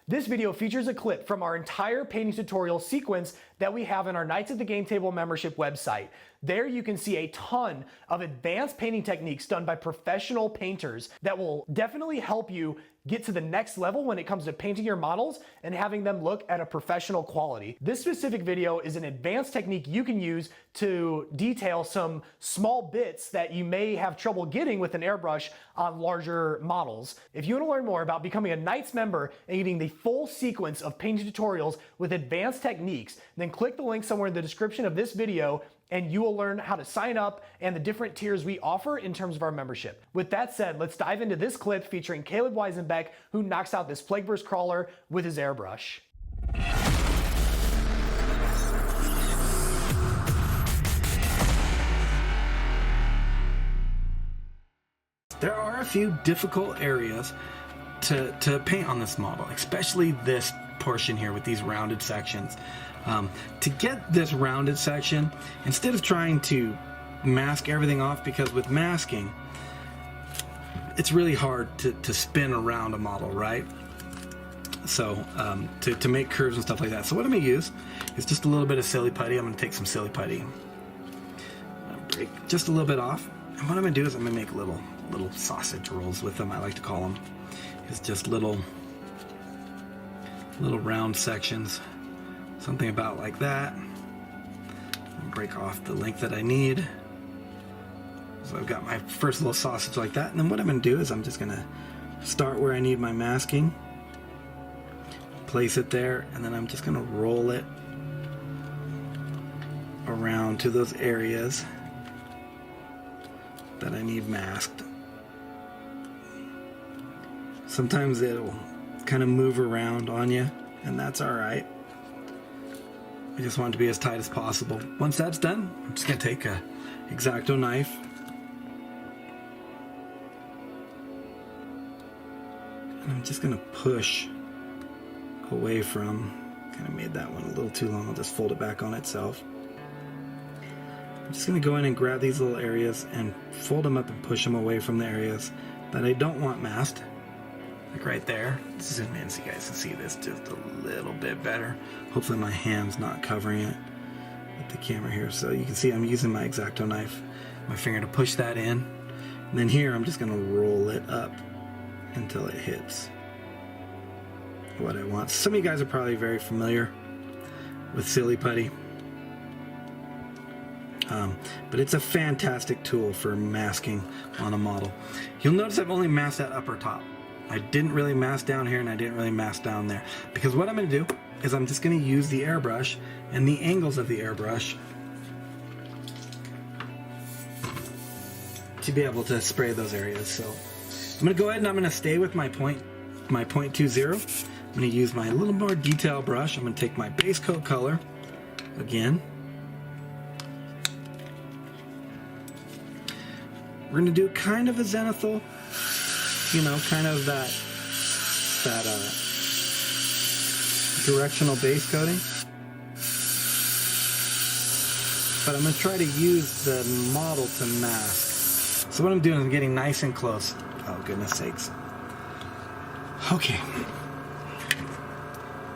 This video features a clip from our entire painting tutorial sequence that we have in our Knights at the Game Table membership website. There you can see a ton of advanced painting techniques done by professional painters that will definitely help you get to the next level when it comes to painting your models and having them look at a professional quality. This specific video is an advanced technique you can use to detail some small bits that you may have trouble getting with an airbrush on larger models. If you want to learn more about becoming a Knights member and getting the full sequence of painting tutorials with advanced techniques, then click the link somewhere in the description of this video and you will learn how to sign up and the different tiers we offer in terms of our membership. With that said, let's dive into this clip featuring Caleb Weisenbeck, who knocks out this Plagueburst crawler with his airbrush. There are a few difficult areas to paint on this model, especially this portion here with these rounded sections. To get this rounded section, instead of trying to mask everything off, because with masking, it's really hard to spin around a model, right? So to make curves and stuff like that. So what I'm going to use is just a little bit of silly putty. I'm going to take some silly putty, break just a little bit off, and what I'm going to do is I'm going to make little sausage rolls with them, I like to call them. It's just little round sections, something about like that. Break off the length that I need. So I've got my first little sausage like that, and then what I'm going to do is I'm just going to start where I need my masking, place it there, and then I'm just going to roll it around to those areas that I need masked. Sometimes it'll kind of move around on you, and that's alright. I just want it to be as tight as possible. Once that's done, I'm just going to take a X-Acto knife and I'm just going to push away from, kind of made that one a little too long, I'll just fold it back on itself. I'm just going to go in and grab these little areas and fold them up and push them away from the areas that I don't want masked. Like right there. Zoom in so you guys can see this just a little bit better. Hopefully my hand's not covering it with the camera here. So you can see I'm using my X-Acto knife, my finger, to push that in. And then here I'm just going to roll it up until it hits what I want. Some of you guys are probably very familiar with silly putty. But it's a fantastic tool for masking on a model. You'll notice I've only masked that upper top. I didn't really mask down here and I didn't really mask down there, because what I'm going to do is I'm just going to use the airbrush and the angles of the airbrush to be able to spray those areas. So I'm going to go ahead and I'm going to stay with my point 0.20. I'm going to use my little more detail brush. I'm going to take my base coat color again. We're going to do kind of a zenithal, you know, kind of that directional base coating. But I'm going to try to use the model to mask. So what I'm doing is I'm getting nice and close. Oh, goodness sakes. Okay.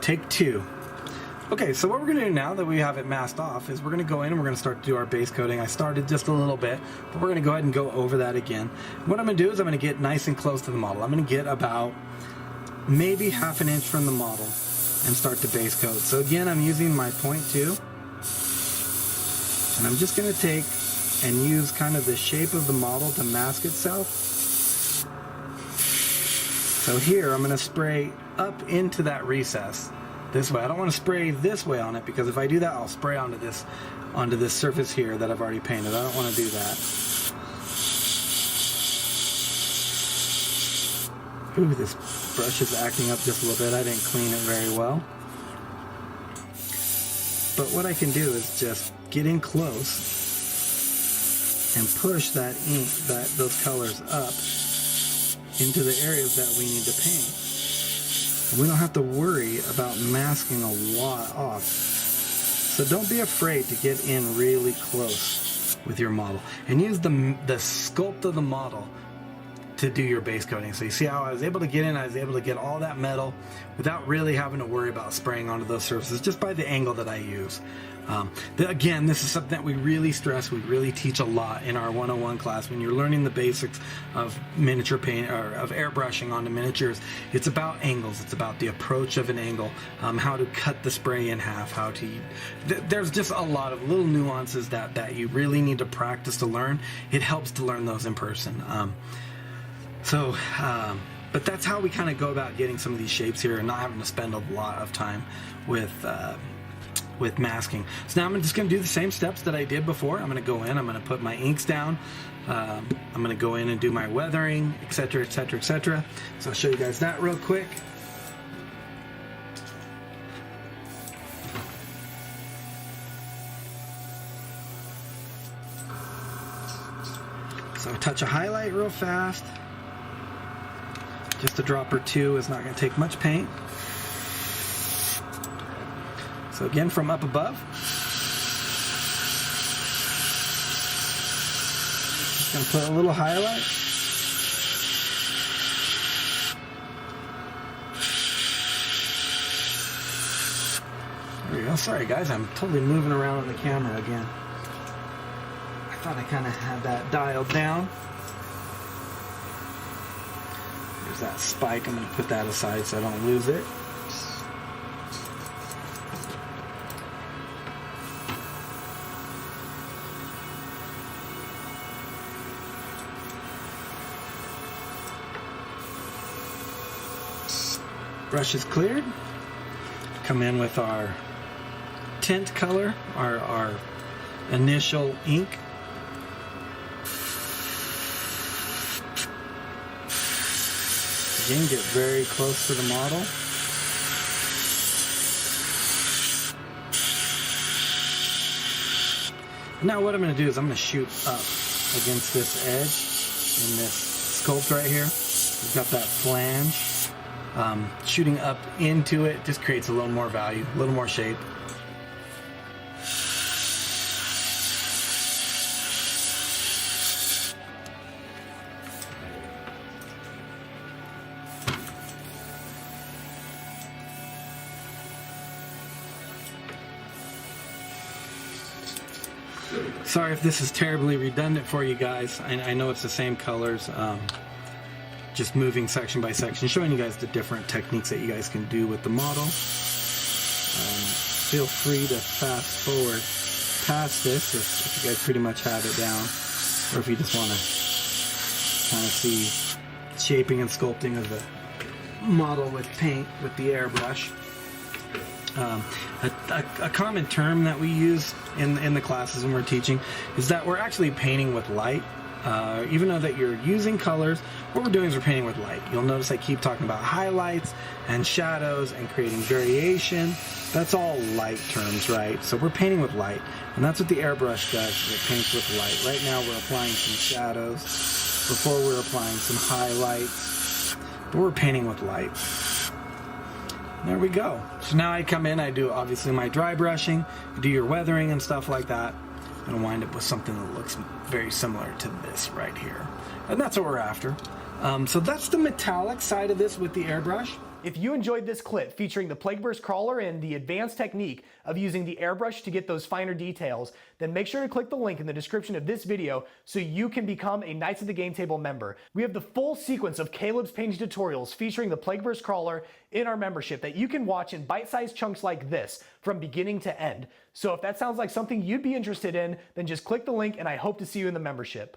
Take two. Okay, so what we're going to do now that we have it masked off is we're going to go in and we're going to start to do our base coating. I started just a little bit, but we're going to go ahead and go over that again. What I'm going to do is I'm going to get nice and close to the model. I'm going to get about maybe ½ an inch from the model and start to base coat. So again, I'm using my 0.2, and I'm just going to take and use kind of the shape of the model to mask itself. So here I'm going to spray up into that recess. This way. I don't want to spray this way on it, because if I do that, I'll spray onto this surface here that I've already painted. I don't want to do that. Ooh, this brush is acting up just a little bit. I didn't clean it very well. But what I can do is just get in close and push that ink, those colors up into the areas that we need to paint. We don't have to worry about masking a lot off. So don't be afraid to get in really close with your model. And use the sculpt of the model to do your base coating. So you see how I was able to get in, I was able to get all that metal without really having to worry about spraying onto those surfaces, just by the angle that I use. Again, this is something that we really stress, we really teach a lot in our 101 class. When you're learning the basics of miniature paint, or of airbrushing onto miniatures, it's about angles, it's about the approach of an angle, how to cut the spray in half, how to, there's just a lot of little nuances that you really need to practice to learn. It helps to learn those in person. But that's how we kind of go about getting some of these shapes here and not having to spend a lot of time with masking. So now I'm just going to do the same steps that I did before. I'm going to go in, I'm going to put my inks down, I'm going to go in and do my weathering, etc, etc, etc. So I'll show you guys that real quick. So touch a highlight real fast. Just a drop or two is not going to take much paint. So again, from up above, just going to put a little highlight. There we go. Sorry guys, I'm totally moving around on the camera again. I thought I kind of had that dialed down. There's that spike. I'm going to put that aside so I don't lose it. Brush is cleared. Come in with our tint color, our initial ink. Again, get very close to the model. Now what I'm going to do is I'm going to shoot up against this edge in this sculpt right here. We've got that flange. Shooting up into it just creates a little more value, a little more shape. Sorry if this is terribly redundant for you guys. I know it's the same colors. Just moving section by section, showing you guys the different techniques that you guys can do with the model. Feel free to fast forward past this if you guys pretty much have it down, or if you just want to kind of see shaping and sculpting of the model with paint with the airbrush. A common term that we use in the classes when we're teaching is that we're actually painting with light. Even though that you're using colors, what we're doing is we're painting with light. You'll notice I keep talking about highlights and shadows and creating variation. That's all light terms, right? So we're painting with light, and that's what the airbrush does. It paints with light. Right now we're applying some shadows. Before we're applying some highlights, but we're painting with light. There we go. So now I come in, I do obviously my dry brushing, you do your weathering and stuff like that, and wind up with something that looks very similar to this right here. And that's what we're after. So that's the metallic side of this with the airbrush. If you enjoyed this clip featuring the Plagueburst crawler and the advanced technique of using the airbrush to get those finer details, then make sure to click the link in the description of this video so you can become a Knights of the Game Table member. We have the full sequence of Caleb's painting tutorials featuring the Plagueburst crawler in our membership that you can watch in bite-sized chunks like this from beginning to end. So if that sounds like something you'd be interested in, then just click the link and I hope to see you in the membership.